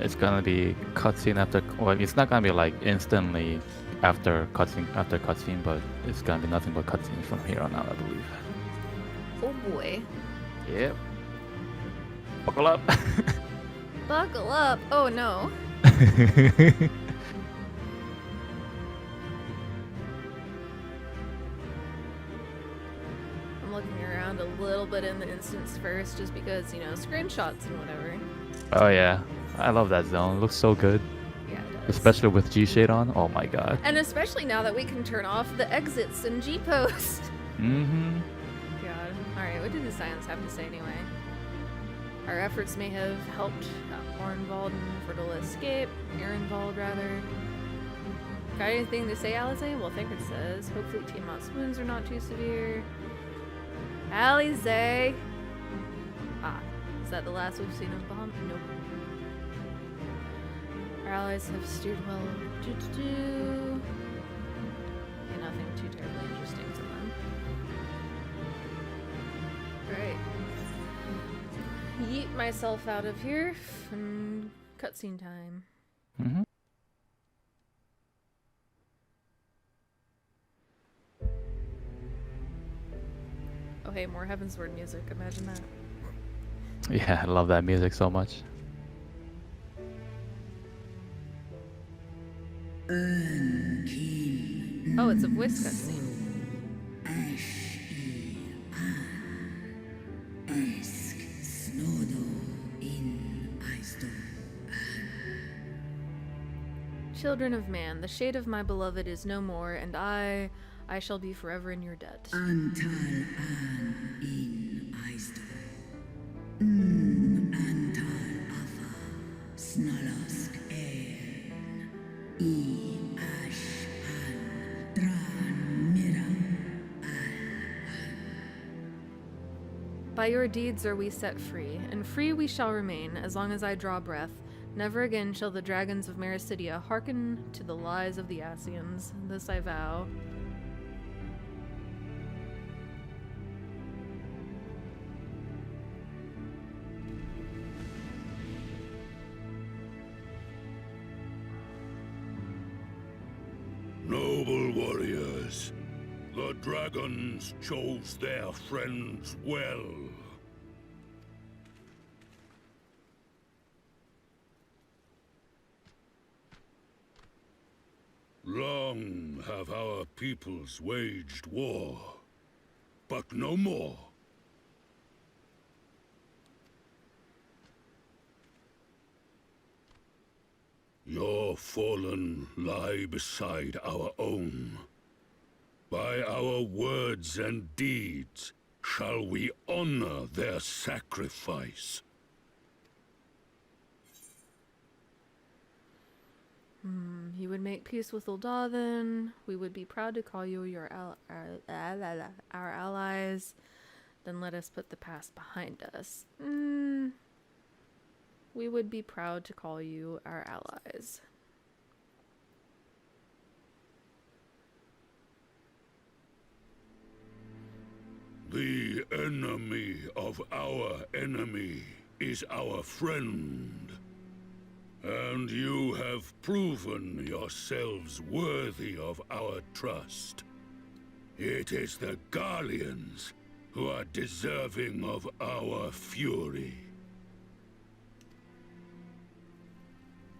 it's gonna be cutscene after. Well, it's not gonna be like instantly after cutscene, but it's gonna be nothing but cutscenes from here on out, I believe. Oh boy. Yep. Buckle up. Buckle up. Oh no. I'm looking around a little bit in the instance first just because, you know, screenshots and whatever. Oh yeah, I love that zone. It looks so good. Yeah, it does. Especially with G-Shade on. Oh my god. And especially now that we can turn off the exits in G-Post. Mm-hmm. God. Alright, what did the science have to say anyway? Our efforts may have helped Ornvald and Fertile escape. Ehrenwald, rather. Got anything to say, Alize? Well, Thinker says, hopefully Tiamat's wounds are not too severe. Alize! Ah, is that the last we've seen of Bahamut? Nope. Our allies have steered well. Yeah, nothing too terribly interesting for them. Alright. Yeet myself out of here. And cutscene time. Mm-hmm. Oh hey, more Heavensward music. Imagine that. Yeah, I love that music so much. Oh, it's a voice cutscene. Children of man, the shade of my beloved is no more, and I shall be forever in your debt. By your deeds are we set free, and free we shall remain, as long as I draw breath. Never again shall the dragons of Mericidia hearken to the lies of the Asians. This I vow. Noble warriors, the dragons chose their friends well. Long have our peoples waged war, but no more. Your fallen lie beside our own. By our words and deeds shall we honor their sacrifice. You would make peace with Ul'dah. We would be proud to call you our allies. Then let us put the past behind us. We would be proud to call you our allies. The enemy of our enemy is our friend. And you have proven yourselves worthy of our trust. It is the Garleans who are deserving of our fury.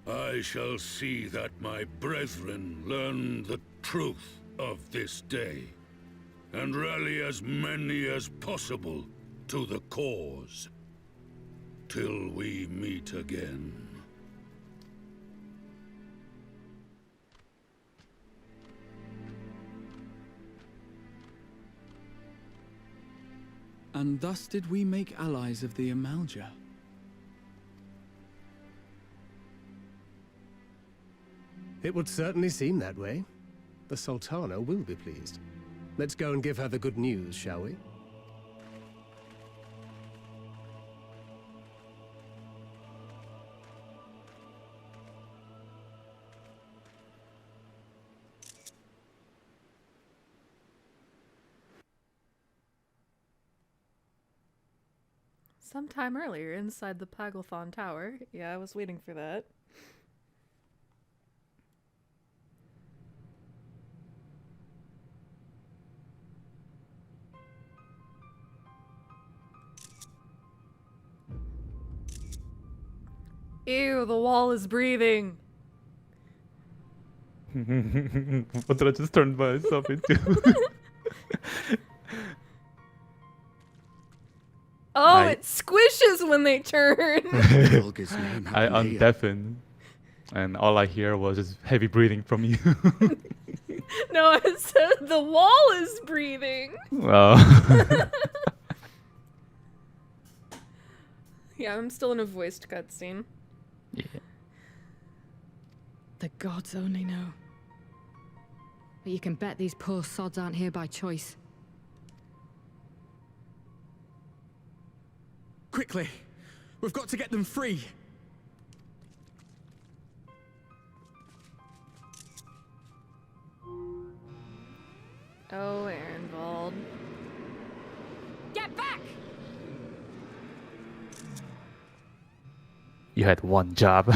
I shall see that my brethren learn the truth of this day, and rally as many as possible to the cause, till we meet again. And thus did we make allies of the Amalja. It would certainly seem that way. The Sultana will be pleased. Let's go and give her the good news, shall we? Sometime earlier inside the Paglethon Tower. Yeah, I was waiting for that. Ew, the wall is breathing. What did I just turn myself into? Oh, it squishes when they turn. Helga's name I happened here. undeafened, and all I hear was just heavy breathing from you. No, it said the wall is breathing. Oh. Yeah, I'm still in a voiced cutscene. Yeah. The gods only know. But you can bet these poor sods aren't here by choice. Quickly! We've got to get them free! Oh, Ehrenwald. Get back! You had one job.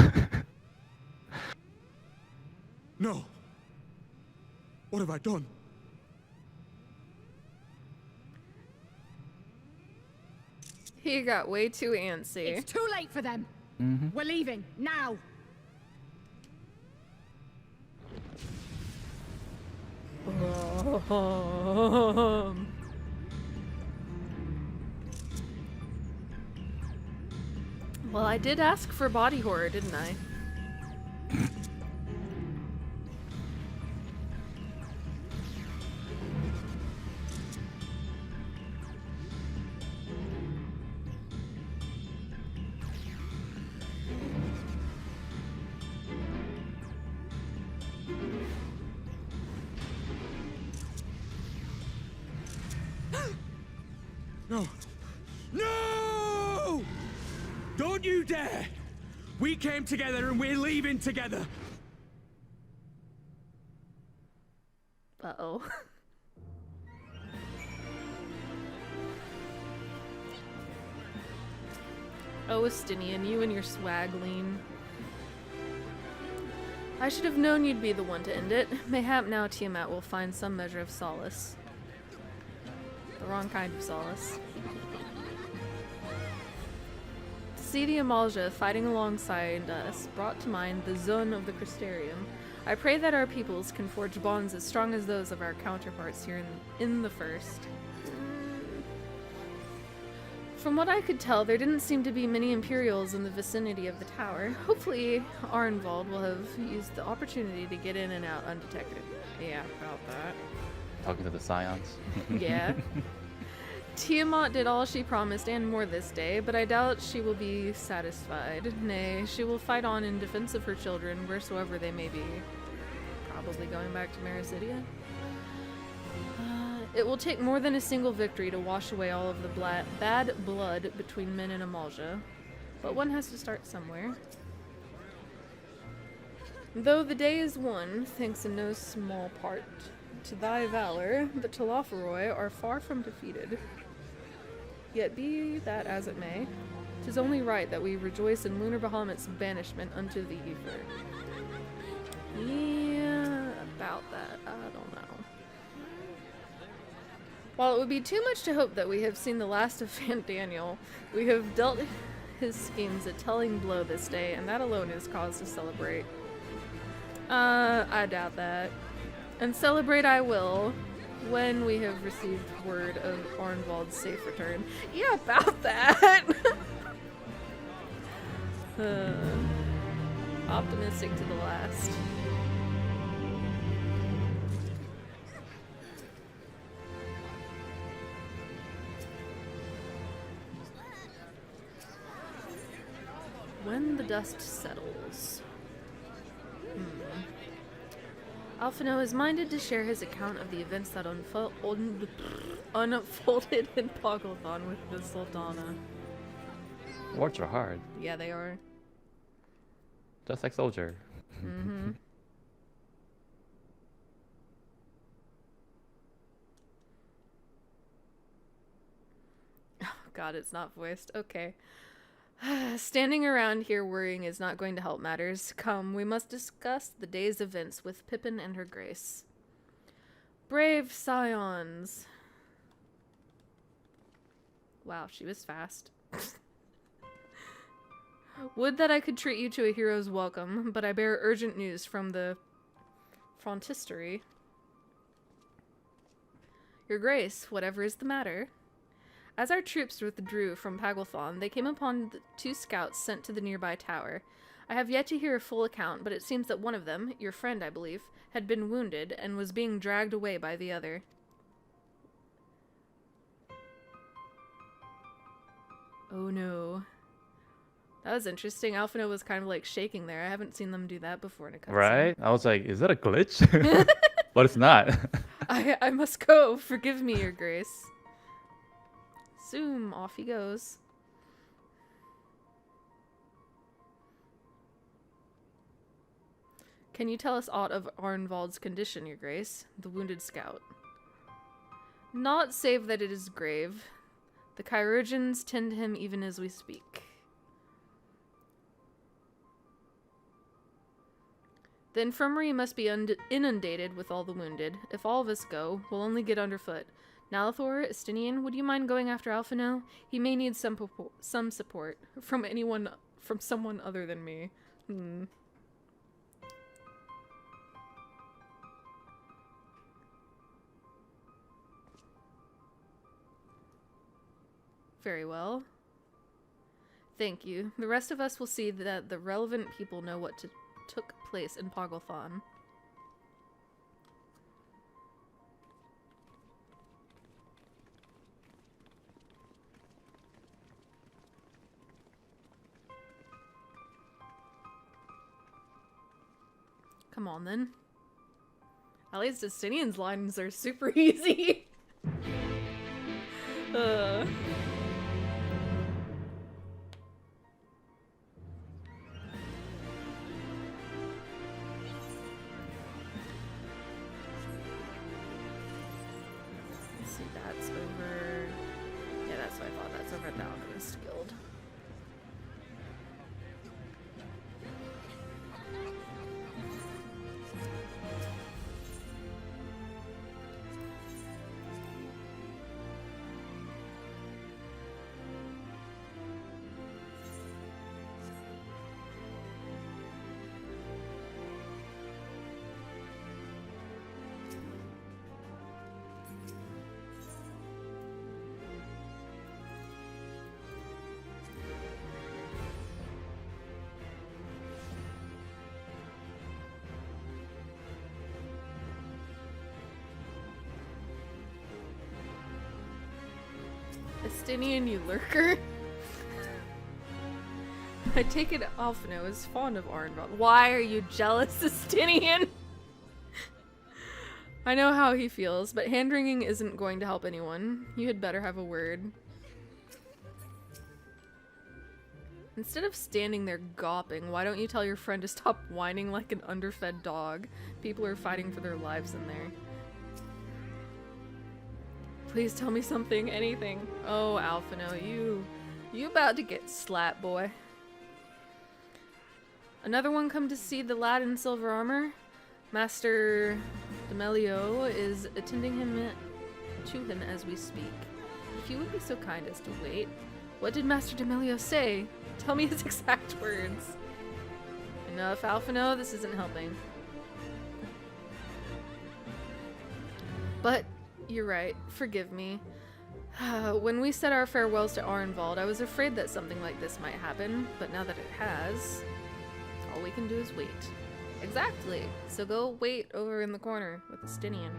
No! What have I done? He got way too antsy. It's too late for them. We're leaving, now! Well, I did ask for body horror, didn't I? No! No! Don't you dare! We came together and we're leaving together! Uh-oh. Oh, Estinian, you and your swag lean. I should have known you'd be the one to end it. Mayhap now Tiamat will find some measure of solace. The wrong kind of solace. To see the Amalja fighting alongside us brought to mind the zone of the Crystarium. I pray that our peoples can forge bonds as strong as those of our counterparts here in the First. From what I could tell, there didn't seem to be many Imperials in the vicinity of the tower. Hopefully, Arnvald will have used the opportunity to get in and out undetected. Yeah, about that. Talking to the Scions. Yeah. Tiamat did all she promised and more this day, but I doubt she will be satisfied. Nay, she will fight on in defense of her children, wheresoever they may be. Probably going back to Mericidia. It will take more than a single victory to wash away all of the bad blood between men and Amalja. But one has to start somewhere. Though the day is won, thanks in no small part to thy valor, the Telophoroi are far from defeated. Yet be that as it may, 'tis only right that we rejoice in Lunar Bahamut's banishment unto the ether. Yeah, about that, I don't know. While it would be too much to hope that we have seen the last of Van Daniel, we have dealt his schemes a telling blow this day, and that alone is cause to celebrate. I doubt that. And celebrate I will, when we have received word of Arnvald's safe return. Yeah, about that! Optimistic to the last. When the dust settles. Alphino is minded to share his account of the events that unfolded in Paglethon with the Sultana. Words are hard, Yeah, they are. just like soldier. Mm-hmm. God, it's not voiced. Okay. Standing around here worrying is not going to help matters. Come, we must discuss the day's events with Pippin and her grace. Brave scions. Wow, she was fast. Would that I could treat you to a hero's welcome, but I bear urgent news from the frontistery. Your grace, whatever is the matter. As our troops withdrew from Paglethon, they came upon the 2 scouts sent to the nearby tower. I have yet to hear a full account, but it seems that one of them, your friend I believe, had been wounded and was being dragged away by the other. Oh no. That was interesting. Alphino was kind of like shaking there. I haven't seen them do that before in a cutscene. Right? I was like, is that a glitch? But it's not. I must go. Forgive me, your grace. Zoom, off he goes. Can you tell us aught of Arnvald's condition, your grace? The wounded scout. Not save that it is grave. The chirurgeons tend him even as we speak. The infirmary must be inundated with all the wounded. If all of us go, we'll only get underfoot. Nalathor, Estinian, would you mind going after Alphino? He may need some support from someone other than me. Very well. Thank you. The rest of us will see that the relevant people know what took place in Paglethon. Come on, then. At least Justinian's lines are super easy. Let's see, that's over... Yeah, that's what I thought. That's over at the Alchemist Guild. Estinian, you lurker. I take it Alphino is fond of Arnvald. Why are you jealous, Estinian? I know how he feels, but hand-wringing isn't going to help anyone. You had better have a word. Instead of standing there gawping, why don't you tell your friend to stop whining like an underfed dog? People are fighting for their lives in there. Please tell me something, anything. Oh, Alphino, you about to get slapped, boy. Another one come to see the lad in silver armor? Master Demelio is attending to him as we speak. If you would be so kind as to wait. What did Master Demelio say? Tell me his exact words. Enough, Alphino, this isn't helping. But you're right. Forgive me. When we said our farewells to Arnvald, I was afraid that something like this might happen, but now that it has, all we can do is wait. Exactly. So go wait over in the corner with Estinian.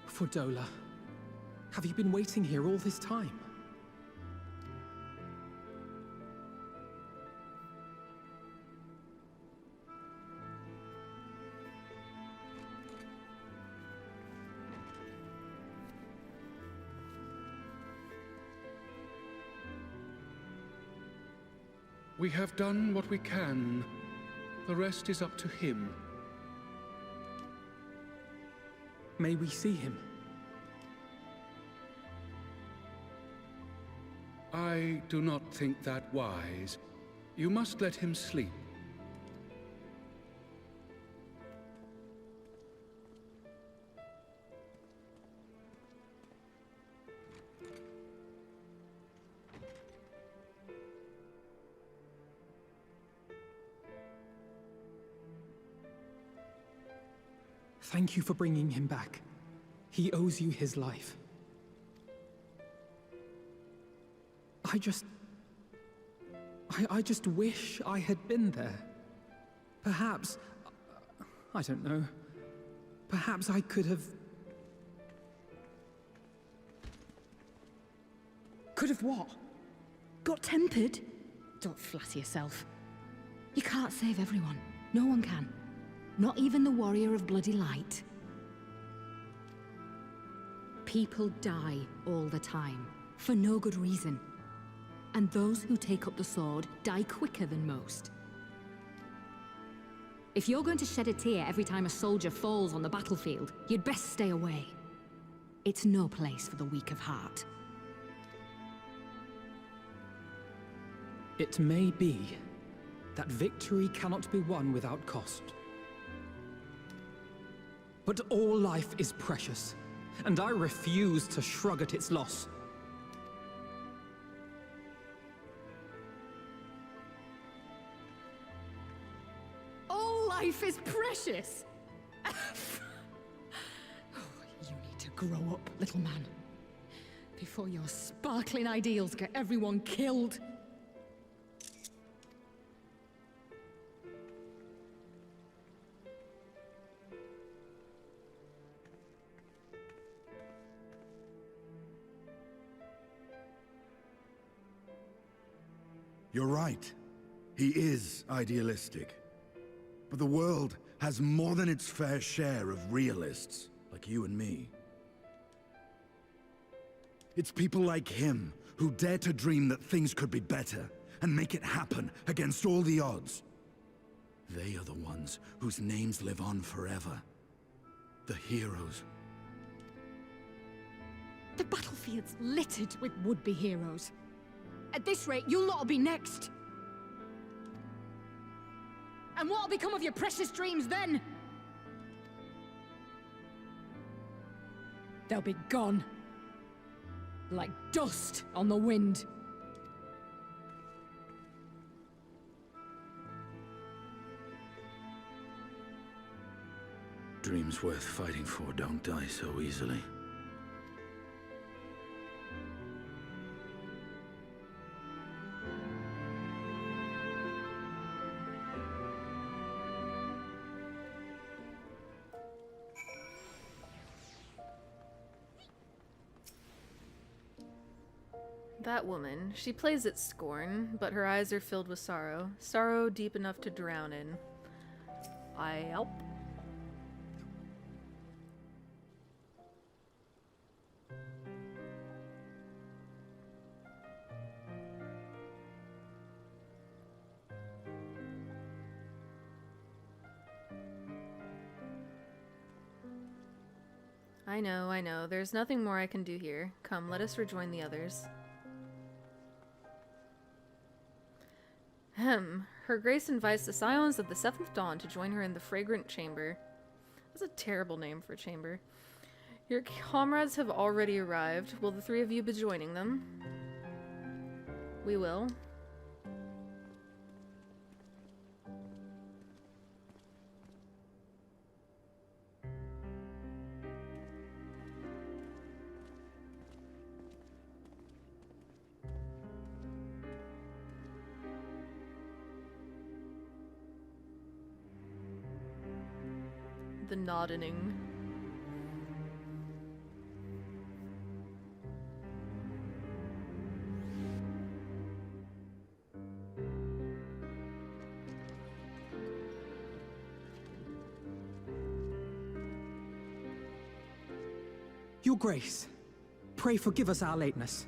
Fordola, have you been waiting here all this time? We have done what we can. The rest is up to him. May we see him? I do not think that wise. You must let him sleep. Thank you for bringing him back. He owes you his life. I just wish I had been there. Perhaps, I don't know, perhaps I could have... Could have what? Got tempered? Don't flatter yourself. You can't save everyone. No one can. Not even the warrior of bloody light. People die all the time, for no good reason. And those who take up the sword die quicker than most. If you're going to shed a tear every time a soldier falls on the battlefield, you'd best stay away. It's no place for the weak of heart. It may be that victory cannot be won without cost. But all life is precious, and I refuse to shrug at its loss. All life is precious! Oh, you need to grow up, little man. Before your sparkling ideals get everyone killed. You're right. He is idealistic. But the world has more than its fair share of realists, like you and me. It's people like him who dare to dream that things could be better, and make it happen against all the odds. They are the ones whose names live on forever. The heroes. The battlefield's littered with would-be heroes. At this rate, you'll lot'll be next. And what'll become of your precious dreams then? They'll be gone. Like dust on the wind. Dreams worth fighting for don't die so easily. That woman, she plays at scorn, but her eyes are filled with sorrow. Sorrow deep enough to drown in. I help. I know. There's nothing more I can do here. Come, let us rejoin the others. Her Grace invites the Scions of the Seventh Dawn to join her in the Fragrant Chamber. That's a terrible name for a chamber. Your comrades have already arrived. Will the three of you be joining them? We will. The nodding. Your Grace, pray forgive us our lateness.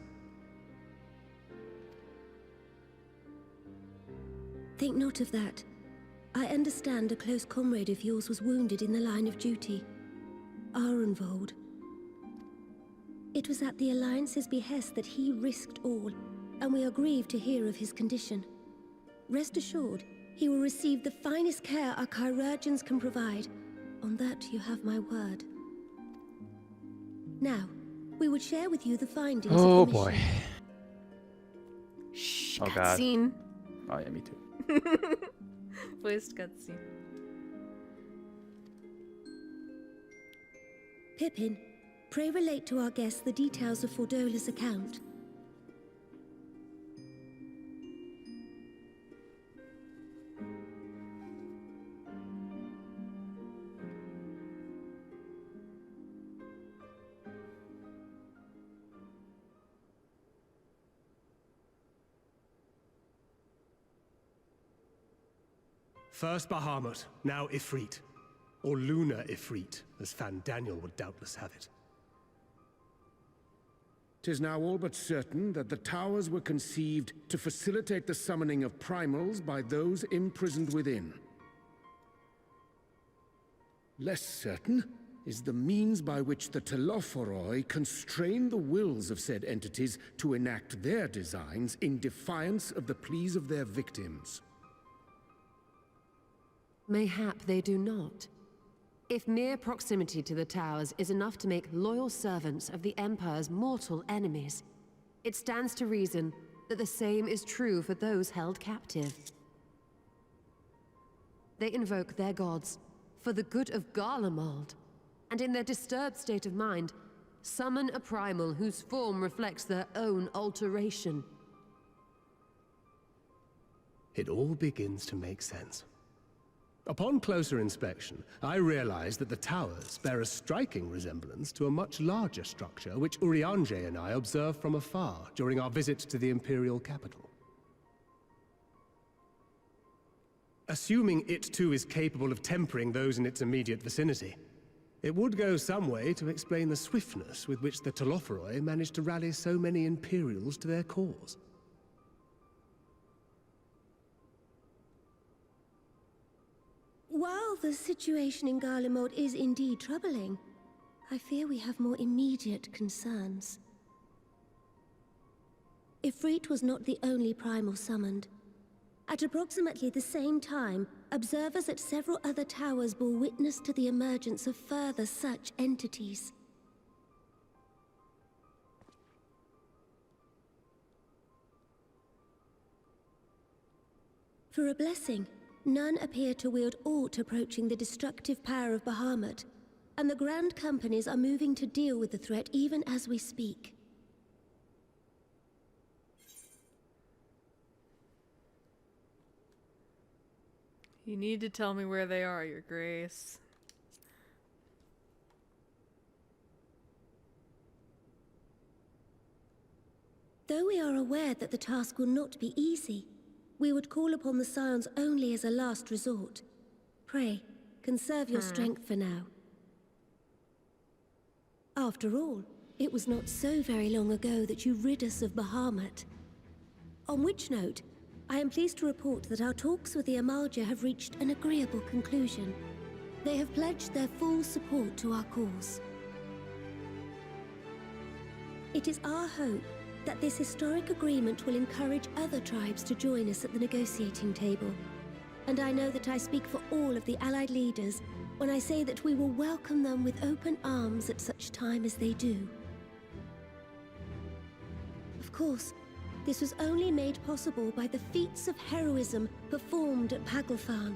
think not of that. I understand a close comrade of yours was wounded in the line of duty. Arenvold. It was at the Alliance's behest that he risked all, and we are grieved to hear of his condition. Rest assured, he will receive the finest care our chirurgeons can provide. On that you have my word. Now, we would share with you the findings Oh of the boy. mission. Shh, Oh god. cutscene. Oh yeah, me too. Voiced cutscene. Pippin, pray relate to our guests the details of Fordola's account. First Bahamut, now Ifrit. Or Lunar Ifrit, as Fan Daniel would doubtless have it. 'Tis now all but certain that the towers were conceived to facilitate the summoning of primals by those imprisoned within. Less certain is the means by which the Telophoroi constrain the wills of said entities to enact their designs in defiance of the pleas of their victims. Mayhap they do not. If mere proximity to the towers is enough to make loyal servants of the Empire's mortal enemies, it stands to reason that the same is true for those held captive. They invoke their gods for the good of Garlemald, and in their disturbed state of mind, summon a primal whose form reflects their own alteration. It all begins to make sense. Upon closer inspection, I realized that the towers bear a striking resemblance to a much larger structure which Urianger and I observed from afar during our visit to the Imperial capital. Assuming it too is capable of tempering those in its immediate vicinity, it would go some way to explain the swiftness with which the Telophoroi managed to rally so many Imperials to their cause. While the situation in Garlemald is indeed troubling, I fear we have more immediate concerns. Ifrit was not the only primal summoned. At approximately the same time, observers at several other towers bore witness to the emergence of further such entities. For a blessing, none appear to wield aught approaching the destructive power of Bahamut, and the Grand Companies are moving to deal with the threat even as we speak. You need to tell me where they are, Your Grace. Though we are aware that the task will not be easy, we would call upon the Scions only as a last resort. Pray, conserve your strength for now. After all, it was not so very long ago that you rid us of Bahamut. On which note, I am pleased to report that our talks with the Amalja have reached an agreeable conclusion. They have pledged their full support to our cause. It is our hope that this historic agreement will encourage other tribes to join us at the negotiating table. And I know that I speak for all of the Allied leaders when I say that we will welcome them with open arms at such time as they do. Of course, this was only made possible by the feats of heroism performed at Paglfan.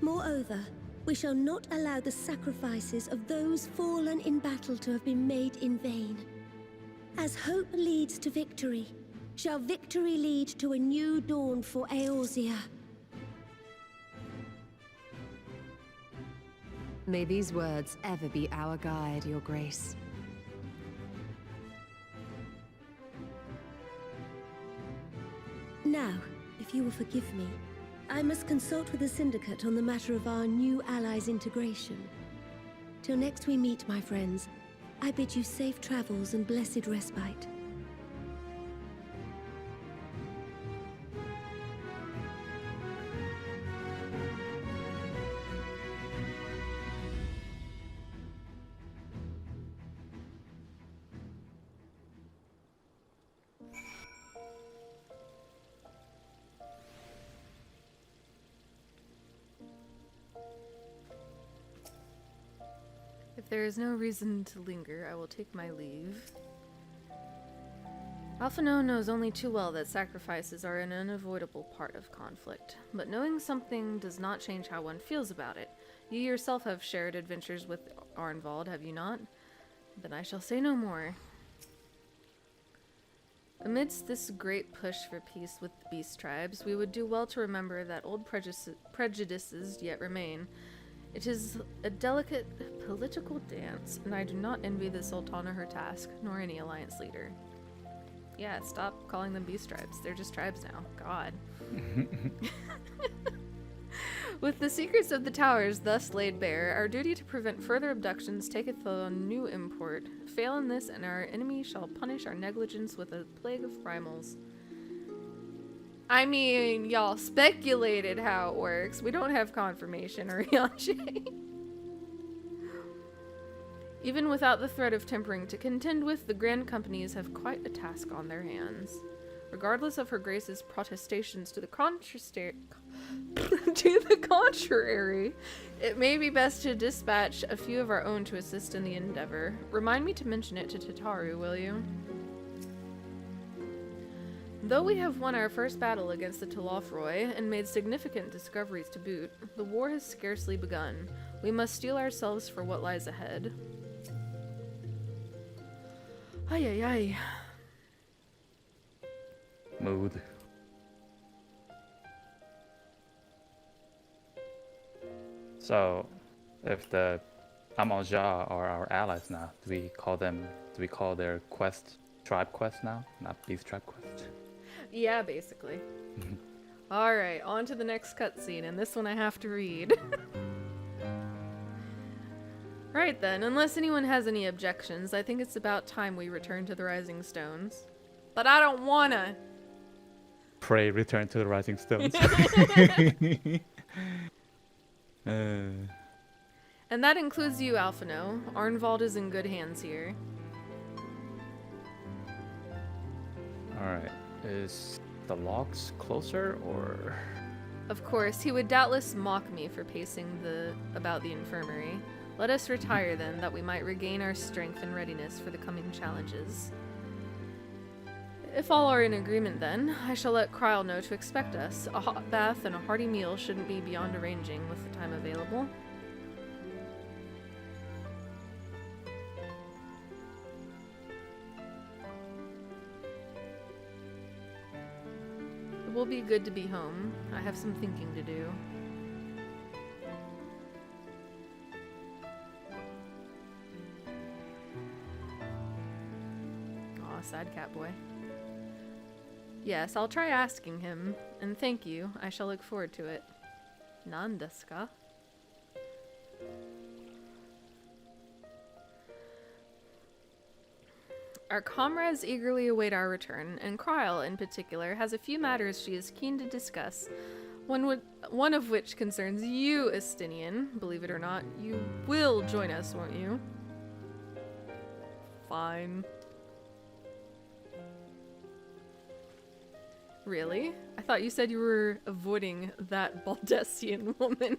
Moreover, we shall not allow the sacrifices of those fallen in battle to have been made in vain. As hope leads to victory, shall victory lead to a new dawn for Eorzea. May these words ever be our guide, Your Grace. Now, if you will forgive me, I must consult with the Syndicate on the matter of our new allies' integration. Till next we meet, my friends, I bid you safe travels and blessed respite. If there is no reason to linger, I will take my leave. Alphino knows only too well that sacrifices are an unavoidable part of conflict, but knowing something does not change how one feels about it. You yourself have shared adventures with Arnvald, have you not? Then I shall say no more. Amidst this great push for peace with the beast tribes, we would do well to remember that old prejudices yet remain. It is a delicate political dance, and I do not envy the Sultana her task, nor any alliance leader. Yeah, stop calling them beast tribes. They're just tribes now. God. With the secrets of the towers thus laid bare, our duty to prevent further abductions taketh on new import. Fail in this, and our enemy shall punish our negligence with a plague of primals. I mean, y'all speculated how it works. We don't have confirmation or Yonshe. Even without the threat of tempering to contend with, the Grand Companies have quite a task on their hands. Regardless of her grace's protestations to the contrary, it may be best to dispatch a few of our own to assist in the endeavor. Remind me to mention it to Tataru, will you? Though we have won our first battle against the Telofroi and made significant discoveries to boot, the war has scarcely begun. We must steel ourselves for what lies ahead. Ay ay ay. Mood. So, if the Amonja are our allies now, do we call their quest tribe quest now, not beast tribe quest? Yeah, basically. Alright, on to the next cutscene, and this one I have to read. Right then, unless anyone has any objections, I think it's about time we return to the Rising Stones. But I don't wanna! Pray return to the Rising Stones. And that includes you, Alphino. Arnvald is in good hands here. Alright, is the logs closer, or...? Of course, he would doubtless mock me for pacing about the infirmary. Let us retire then, that we might regain our strength and readiness for the coming challenges. If all are in agreement then, I shall let Kryle know to expect us. A hot bath and a hearty meal shouldn't be beyond arranging with the time available. It will be good to be home. I have some thinking to do. Aw, sad cat boy. Yes, I'll try asking him, and thank you. I shall look forward to it. Nan desu ka? Our comrades eagerly await our return, and Kryle, in particular, has a few matters she is keen to discuss. One of which concerns you, Estinian. Believe it or not, you will join us, won't you? Fine. Really? I thought you said you were avoiding that Baldessian woman.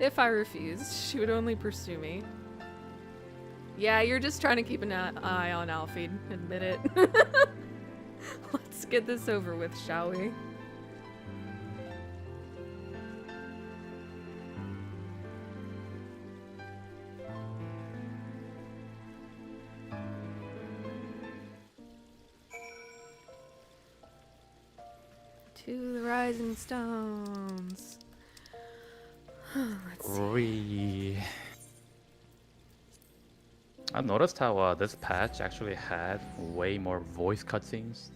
If I refused, she would only pursue me. Yeah, you're just trying to keep an eye on Alfie. Admit it. Let's get this over with, shall we? To the Rising Stones. Let's see. I've noticed how this patch actually had way more voice cutscenes.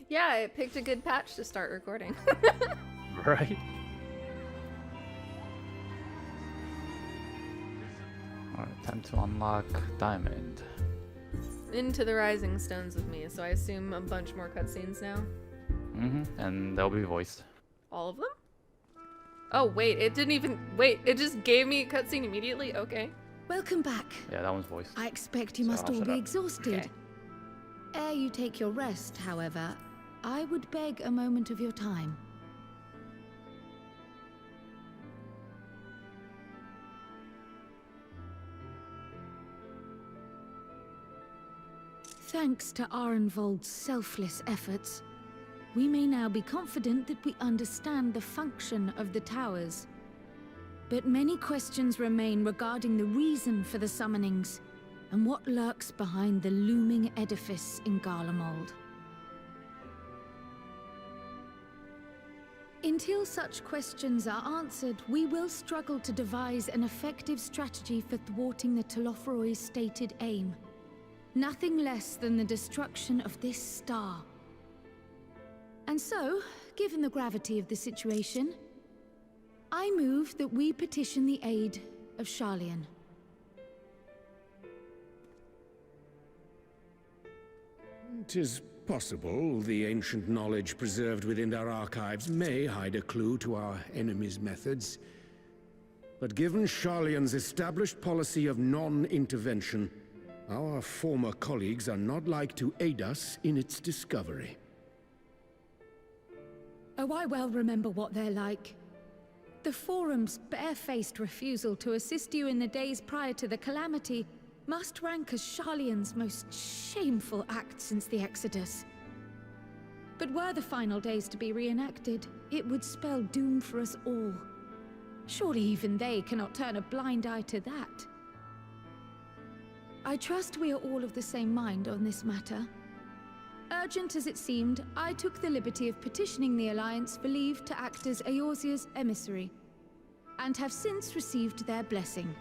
Yeah, it picked a good patch to start recording. Right? Alright, time to unlock Diamond. Into the Rising Stones with me, so I assume a bunch more cutscenes now. And they'll be voiced. All of them? Oh, wait, it didn't even... Wait, it just gave me a cutscene immediately? Okay. Welcome back. Yeah, that one's voiced. I expect you So must I'll all shut be up. exhausted. Okay. Ere you take your rest, however, I would beg a moment of your time. Thanks to Arenvold's selfless efforts, we may now be confident that we understand the function of the towers. But many questions remain regarding the reason for the summonings, and what lurks behind the looming edifice in Garlemald. Until such questions are answered, we will struggle to devise an effective strategy for thwarting the Telophoroi's stated aim. Nothing less than the destruction of this star. And so, given the gravity of the situation, I move that we petition the aid of Sharlayan. It is possible the ancient knowledge preserved within their archives may hide a clue to our enemy's methods. But given Sharlayan's established policy of non-intervention, our former colleagues are not like to aid us in its discovery. Oh, I well remember what they're like. The Forum's barefaced refusal to assist you in the days prior to the calamity must rank as Sharlayan's most shameful act since the Exodus. But were the final days to be reenacted, it would spell doom for us all. Surely even they cannot turn a blind eye to that. I trust we are all of the same mind on this matter. Urgent as it seemed, I took the liberty of petitioning the Alliance for leave to act as Eorzea's emissary, and have since received their blessing.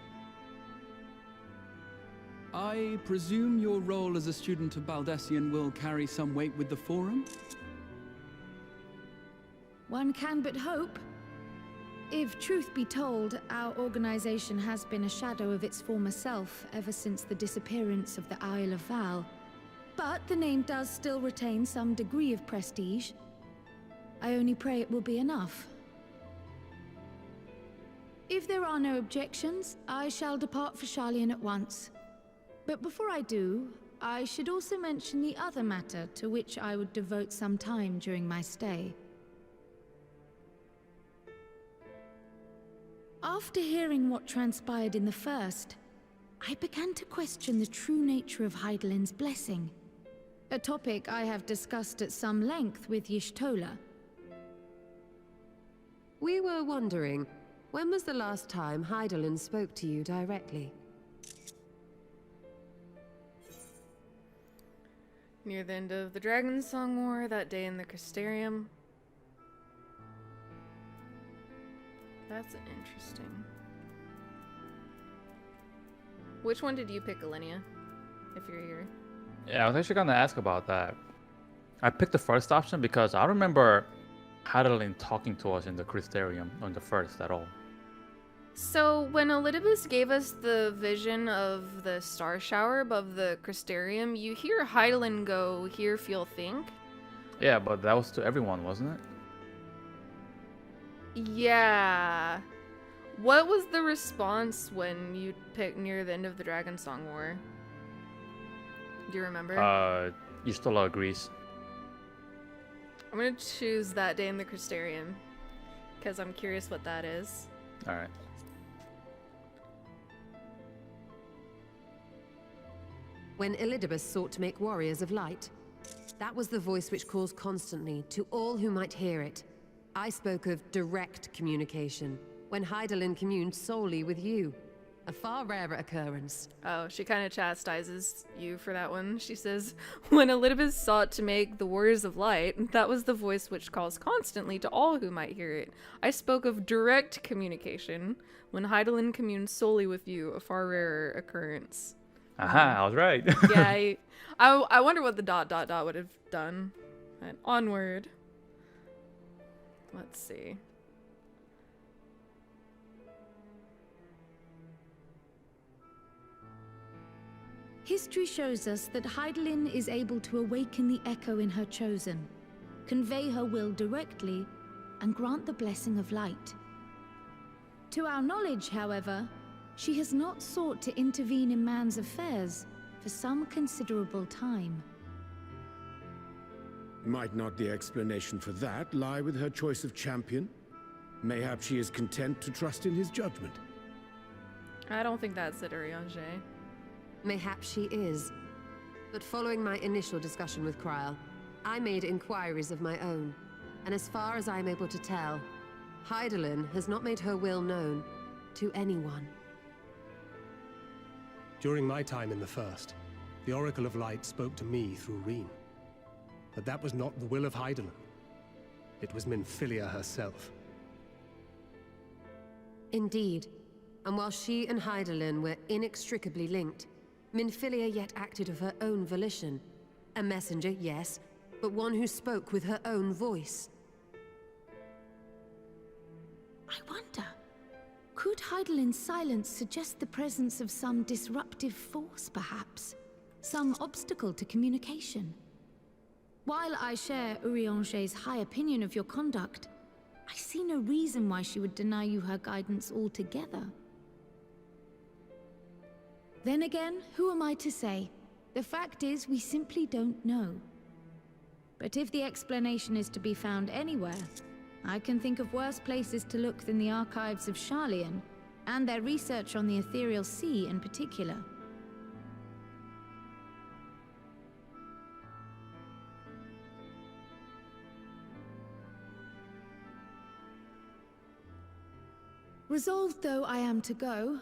I presume your role as a student of Baldessian will carry some weight with the Forum? One can but hope. If truth be told, our organization has been a shadow of its former self ever since the disappearance of the Isle of Val. But the name does still retain some degree of prestige. I only pray it will be enough. If there are no objections, I shall depart for Sharlayan at once. But before I do, I should also mention the other matter to which I would devote some time during my stay. After hearing what transpired in the first, I began to question the true nature of Hydaelyn's blessing. A topic I have discussed at some length with Y'shtola. We were wondering, when was the last time Hydaelyn spoke to you directly? Near the end of the Dragon Song War, that day in the Crystarium. That's interesting. Which one did you pick, Alenia? If you're here. Yeah, I was actually gonna ask about that. I picked the first option because I remember Hydaelyn talking to us in the Crystarium on the first at all. So when Elidibus gave us the vision of the star shower above the Crystarium, you hear Hydaelyn go, hear, feel, think? Yeah, but that was to everyone, wasn't it? Yeah. What was the response when you picked near the end of the Dragon Song War? Do you remember? Y'shtola agrees. I'm gonna choose that day in the Crystarium, because I'm curious what that is. Alright. When Elidibus sought to make warriors of light, that was the voice which calls constantly to all who might hear it. I spoke of direct communication, when Hydaelyn communed solely with you. A far rarer occurrence. Oh, she kind of chastises you for that one. She says, when Elidibus sought to make the warriors of light, that was the voice which calls constantly to all who might hear it. I spoke of direct communication, when Hydaelyn communed solely with you, a far rarer occurrence. Aha, I was right. Yeah, I wonder what the ... would have done. And onward. Let's see. History shows us that Hydaelyn is able to awaken the echo in her chosen, convey her will directly, and grant the blessing of light. To our knowledge, however, she has not sought to intervene in man's affairs for some considerable time. Might not the explanation for that lie with her choice of champion? Mayhap she is content to trust in his judgment. I don't think that's it, Urianger. Mayhap she is. But following my initial discussion with Kryl, I made inquiries of my own. And as far as I'm able to tell, Hydaelyn has not made her will known to anyone. During my time in the First, the Oracle of Light spoke to me through Reen. But that was not the will of Hydaelyn. It was Minfilia herself. Indeed. And while she and Hydaelyn were inextricably linked, Minfilia yet acted of her own volition. A messenger, yes, but one who spoke with her own voice. I wonder, could Hydaelyn's silence suggest the presence of some disruptive force, perhaps? Some obstacle to communication? While I share Urianger's high opinion of your conduct, I see no reason why she would deny you her guidance altogether. Then again, who am I to say? The fact is, we simply don't know. But if the explanation is to be found anywhere, I can think of worse places to look than the archives of Sharlayan, and their research on the Ethereal Sea in particular. Resolved though I am to go,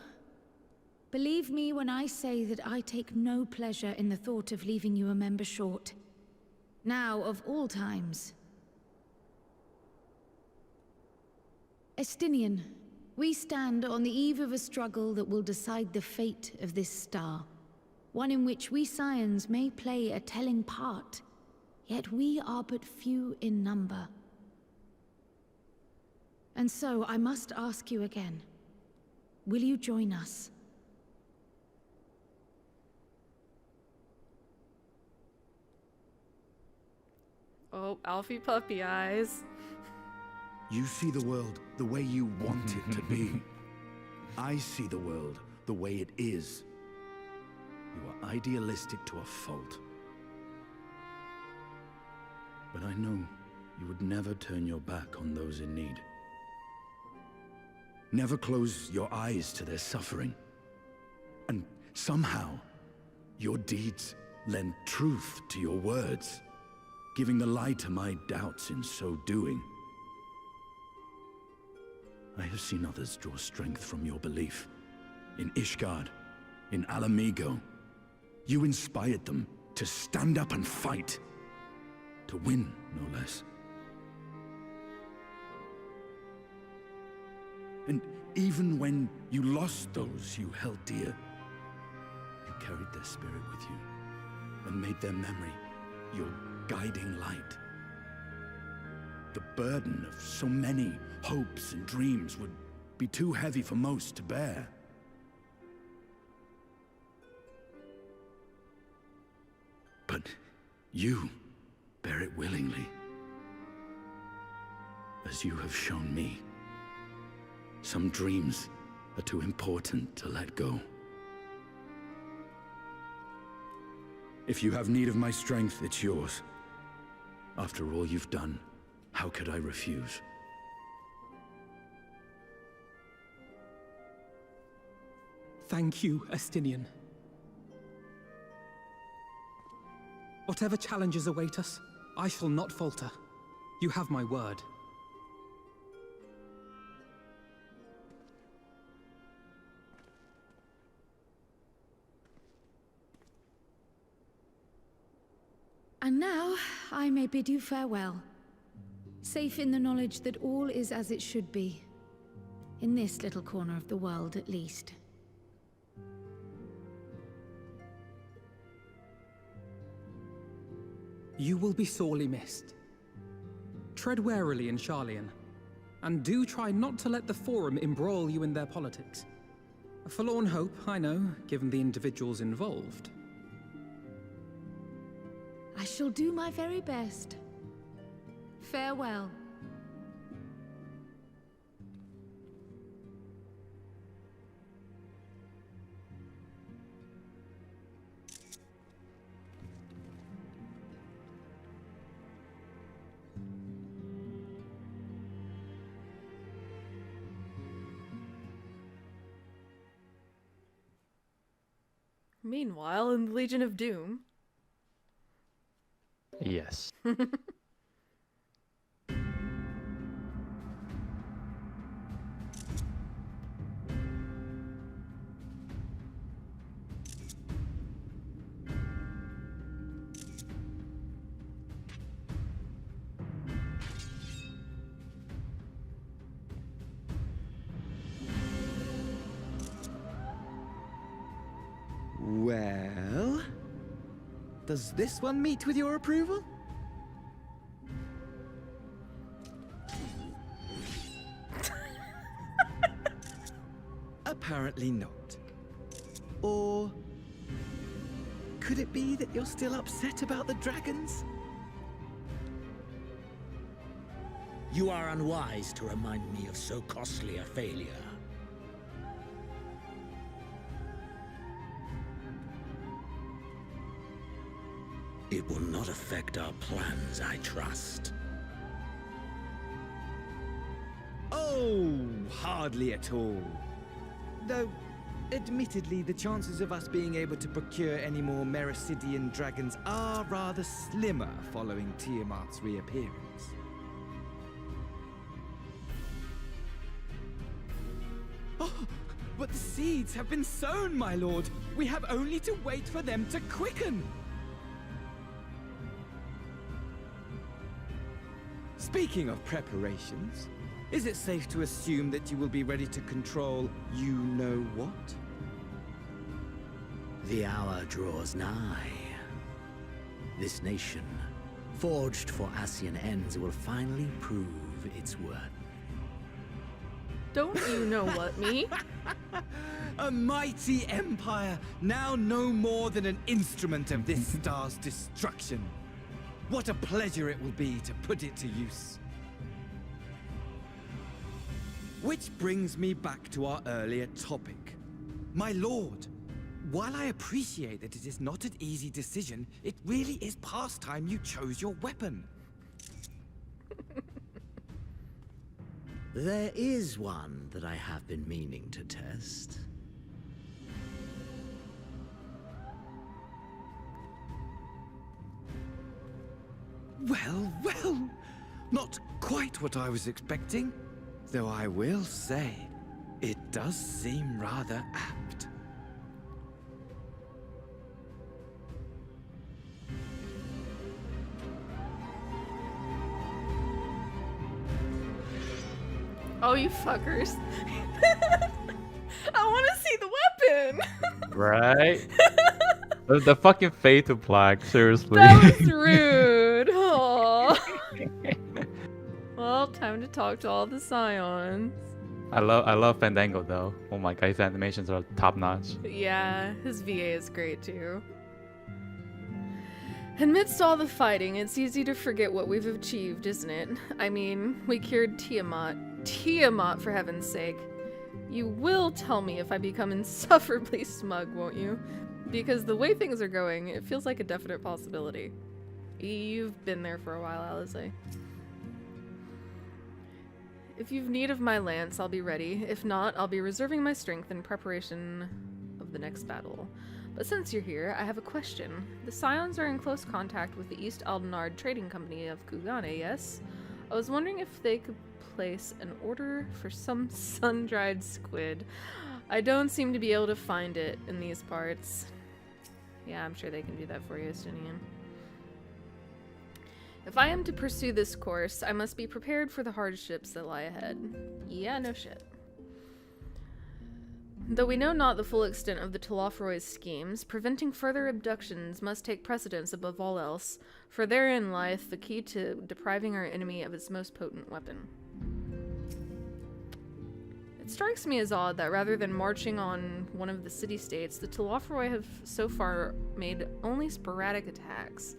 believe me when I say that I take no pleasure in the thought of leaving you a member short. Now, of all times. Estinian, we stand on the eve of a struggle that will decide the fate of this star. One in which we Scions may play a telling part, yet we are but few in number. And so I must ask you again, will you join us? Oh, Alfie puppy eyes. You see the world the way you want it to be. I see the world the way it is. You are idealistic to a fault. But I know you would never turn your back on those in need. Never close your eyes to their suffering. And somehow, your deeds lend truth to your words, giving the lie to my doubts in so doing. I have seen others draw strength from your belief. In Ishgard, in Alamigo. You inspired them to stand up and fight. To win, no less. And even when you lost those you held dear, you carried their spirit with you and made their memory your guiding light. The burden of so many hopes and dreams would be too heavy for most to bear. But you bear it willingly, as you have shown me. Some dreams are too important to let go. If you have need of my strength, it's yours. After all you've done, how could I refuse? Thank you, Estinian. Whatever challenges await us, I shall not falter. You have my word. And now, I may bid you farewell. Safe in the knowledge that all is as it should be. In this little corner of the world, at least. You will be sorely missed. Tread warily in Sharlayan, and do try not to let the Forum embroil you in their politics. A forlorn hope, I know, given the individuals involved. I shall do my very best. Farewell. Meanwhile, in the Legion of Doom. Yes. Well, does this one meet with your approval? Apparently not. Or could it be that you're still upset about the dragons? You are unwise to remind me of so costly a failure. It will not affect our plans, I trust. Oh, hardly at all. Though, admittedly, the chances of us being able to procure any more Mericidian dragons are rather slimmer following Tiamat's reappearance. Oh, but the seeds have been sown, my lord. We have only to wait for them to quicken. Speaking of preparations, is it safe to assume that you will be ready to control you-know-what? The hour draws nigh. This nation, forged for Ascian ends, will finally prove its worth. Don't you know what, me? A mighty empire, now no more than an instrument of this star's destruction. What a pleasure it will be to put it to use. Which brings me back to our earlier topic. My lord, while I appreciate that it is not an easy decision, it really is past time you chose your weapon. There is one that I have been meaning to test. Well, well, not quite what I was expecting. Though I will say, it does seem rather apt. Oh, you fuckers. I want to see the weapon! Right? The fucking Fatal Plague, seriously. That was rude. Aw. Well, time to talk to all the Scions. I love Fandango though. Oh my god, his animations are top notch. Yeah, his VA is great too. Amidst all the fighting, it's easy to forget what we've achieved, isn't it? I mean, we cured Tiamat. Tiamat, for heaven's sake. You will tell me if I become insufferably smug, won't you? Because the way things are going, it feels like a definite possibility. You've been there for a while, Alice. If you've need of my lance, I'll be ready. If not, I'll be reserving my strength in preparation of the next battle. But since you're here, I have a question. The Scions are in close contact with the East Aldenard Trading Company of Kugane, yes? I was wondering if they could place an order for some sun-dried squid. I don't seem to be able to find it in these parts. Yeah, I'm sure they can do that for you, Estonian. If I am to pursue this course, I must be prepared for the hardships that lie ahead. Yeah, no shit. Though we know not the full extent of the Telophoroid's schemes, preventing further abductions must take precedence above all else, for therein lieth the key to depriving our enemy of its most potent weapon. It strikes me as odd that rather than marching on one of the city-states, the Telophoroi have so far made only sporadic attacks.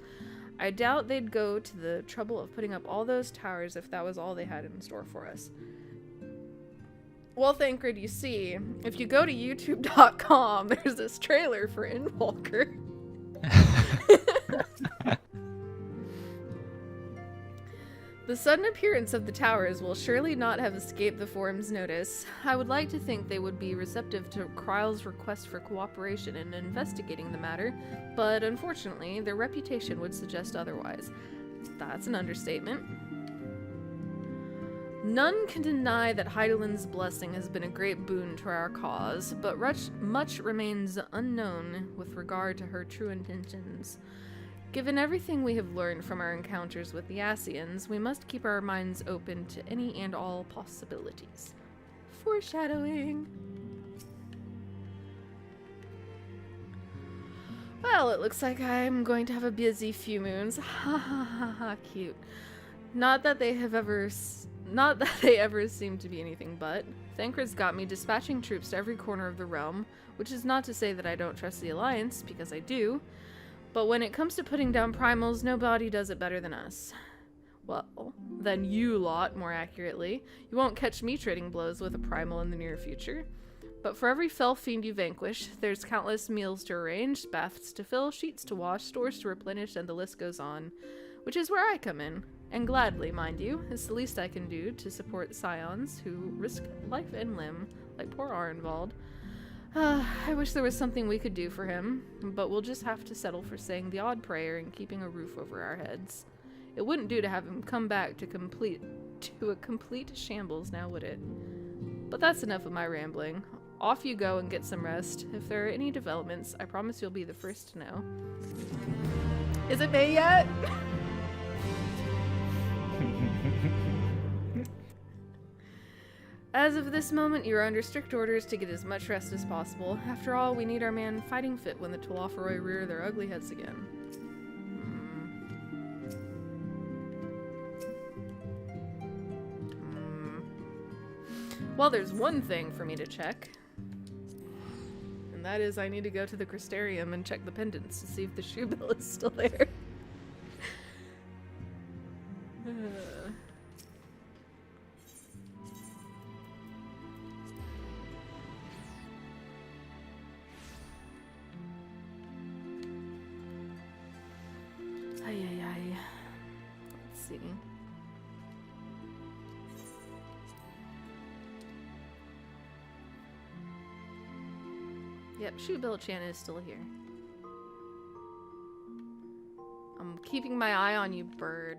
I doubt they'd go to the trouble of putting up all those towers if that was all they had in store for us. Well, Thancred, you see, if you go to youtube.com, there's this trailer for Involker. The sudden appearance of the towers will surely not have escaped the Forum's notice. I would like to think they would be receptive to Kryle's request for cooperation in investigating the matter, but unfortunately, their reputation would suggest otherwise. That's an understatement. None can deny that Heidelin's blessing has been a great boon to our cause, but much remains unknown with regard to her true intentions. Given everything we have learned from our encounters with the Ascians, we must keep our minds open to any and all possibilities. Foreshadowing. Well, it looks like I'm going to have a busy few moons. Ha ha ha ha, cute. Not that they ever seem to be anything but. Thancred's got me dispatching troops to every corner of the realm, which is not to say that I don't trust the Alliance, because I do. But when it comes to putting down primals, nobody does it better than us. Well, than you lot, more accurately. You won't catch me trading blows with a primal in the near future. But for every fell fiend you vanquish, there's countless meals to arrange, baths to fill, sheets to wash, stores to replenish, and the list goes on. Which is where I come in. And gladly, mind you. It's the least I can do to support scions who risk life and limb, like poor Arenvald. I wish there was something we could do for him, but we'll just have to settle for saying the odd prayer and keeping a roof over our heads. It wouldn't do to have him come back to a complete shambles now, would it? But that's enough of my rambling. Off you go and get some rest. If there are any developments, I promise you'll be the first to know. Is it May yet? As of this moment, you are under strict orders to get as much rest as possible. After all, we need our man fighting fit when the Telophoroi rear their ugly heads again. Well, there's one thing for me to check. And that is I need to go to the Crystarium and check the pendants to see if the shoe bill is still there. Let's see. Yep, Shoebill-chan is still here. I'm keeping my eye on you, bird.